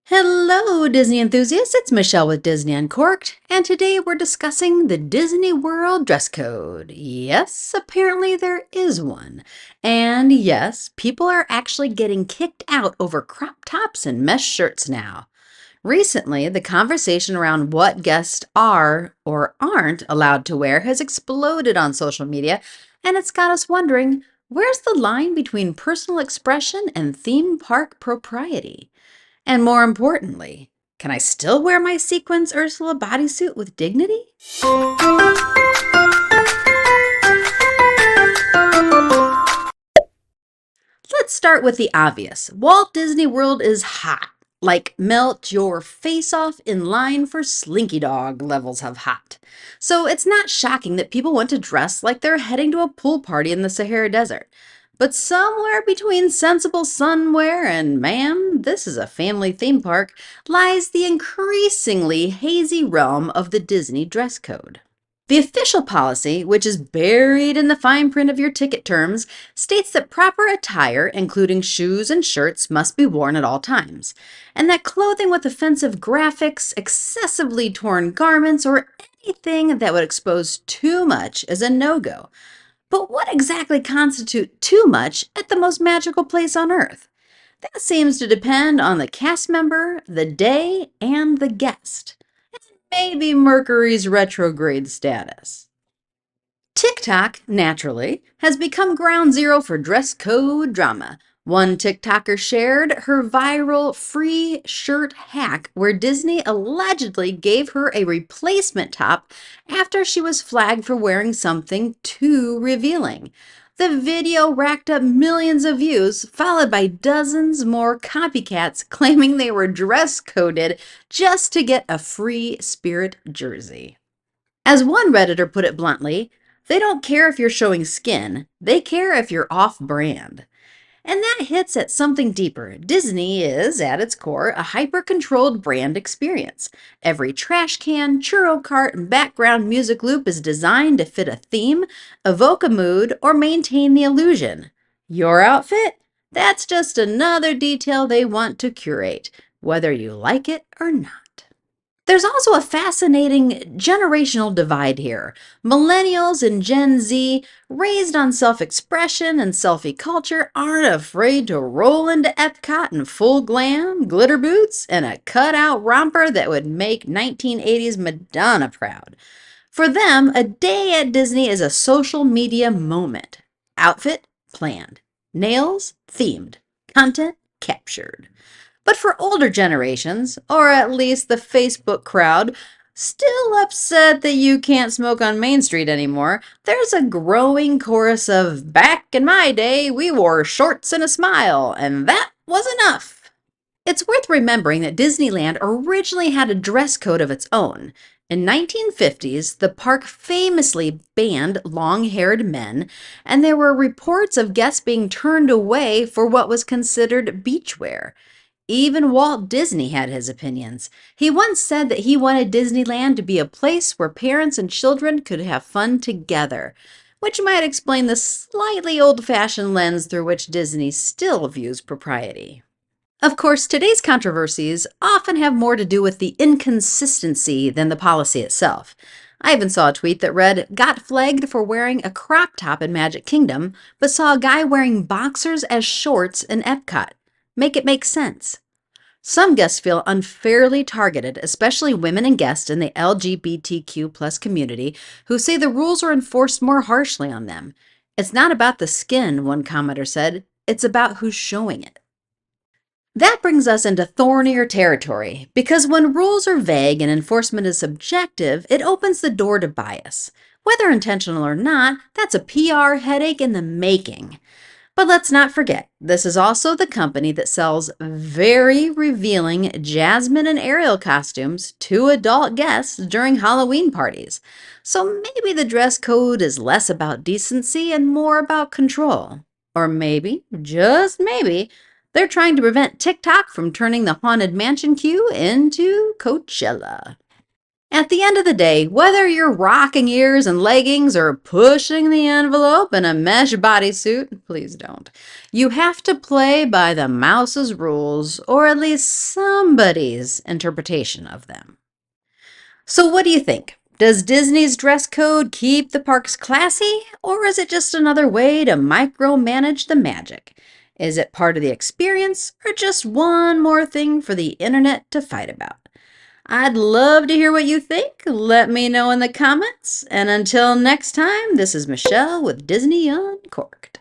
Hello, Disney enthusiasts. It's Michelle with Disney Uncorked, and today we're discussing the Disney World dress code. Yes, apparently there is one. And yes, people are actually getting kicked out over crop tops and mesh shirts now. Recently, the conversation around what guests are or aren't allowed to wear has exploded on social media, and it's got us wondering, where's the line between personal expression and theme park propriety? And more importantly, can I still wear my sequins Ursula bodysuit with dignity? Let's start with the obvious. Walt Disney World is hot. Like melt your face off in line for Slinky Dog levels of hot. So it's not shocking that people want to dress like they're heading to a pool party in the Sahara Desert. But somewhere between sensible sunwear and, ma'am, this is a family theme park, lies the increasingly hazy realm of the Disney dress code. The official policy, which is buried in the fine print of your ticket terms, states that proper attire, including shoes and shirts, must be worn at all times, and that clothing with offensive graphics, excessively torn garments, or anything that would expose too much is a no-go. But what exactly constitutes too much at the most magical place on earth? That seems to depend on the cast member, the day, and the guest. Maybe Mercury's retrograde status. TikTok, naturally, has become ground zero for dress code drama. One TikToker shared her viral free shirt hack where Disney allegedly gave her a replacement top after she was flagged for wearing something too revealing. The video racked up millions of views, followed by dozens more copycats claiming they were dress coded just to get a free Spirit jersey. As one Redditor put it bluntly, they don't care if you're showing skin, they care if you're off brand. And that hits at something deeper. Disney is, at its core, a hyper-controlled brand experience. Every trash can, churro cart, and background music loop is designed to fit a theme, evoke a mood, or maintain the illusion. Your outfit? That's just another detail they want to curate, whether you like it or not. There's also a fascinating generational divide here. Millennials and Gen Z, raised on self-expression and selfie culture, aren't afraid to roll into Epcot in full glam, glitter boots, and a cutout romper that would make 1980s Madonna proud. For them, a day at Disney is a social media moment. Outfit planned, nails themed, content captured. But for older generations, or at least the Facebook crowd, still upset that you can't smoke on Main Street anymore, there's a growing chorus of, "Back in my day, we wore shorts and a smile, and that was enough." It's worth remembering that Disneyland originally had a dress code of its own. In 1950s, the park famously banned long-haired men, and there were reports of guests being turned away for what was considered beachwear. Even Walt Disney had his opinions. He once said that he wanted Disneyland to be a place where parents and children could have fun together, which might explain the slightly old-fashioned lens through which Disney still views propriety. Of course, today's controversies often have more to do with the inconsistency than the policy itself. I even saw a tweet that read, "Got flagged for wearing a crop top in Magic Kingdom, but saw a guy wearing boxers as shorts in Epcot. Make it make sense." Some guests feel unfairly targeted, especially women and guests in the LGBTQ plus community who say the rules are enforced more harshly on them. "It's not about the skin," one commenter said, "it's about who's showing it." That brings us into thornier territory, because when rules are vague and enforcement is subjective, it opens the door to bias. Whether intentional or not, that's a PR headache in the making. But let's not forget, this is also the company that sells very revealing Jasmine and Ariel costumes to adult guests during Halloween parties. So maybe the dress code is less about decency and more about control. Or maybe, just maybe, they're trying to prevent TikTok from turning the Haunted Mansion queue into Coachella. At the end of the day, whether you're rocking ears and leggings or pushing the envelope in a mesh bodysuit, please don't. You have to play by the mouse's rules, or at least somebody's interpretation of them. So, what do you think? Does Disney's dress code keep the parks classy, or is it just another way to micromanage the magic? Is it part of the experience, or just one more thing for the internet to fight about? I'd love to hear what you think. Let me know in the comments. And until next time, this is Michelle with Disney Uncorked.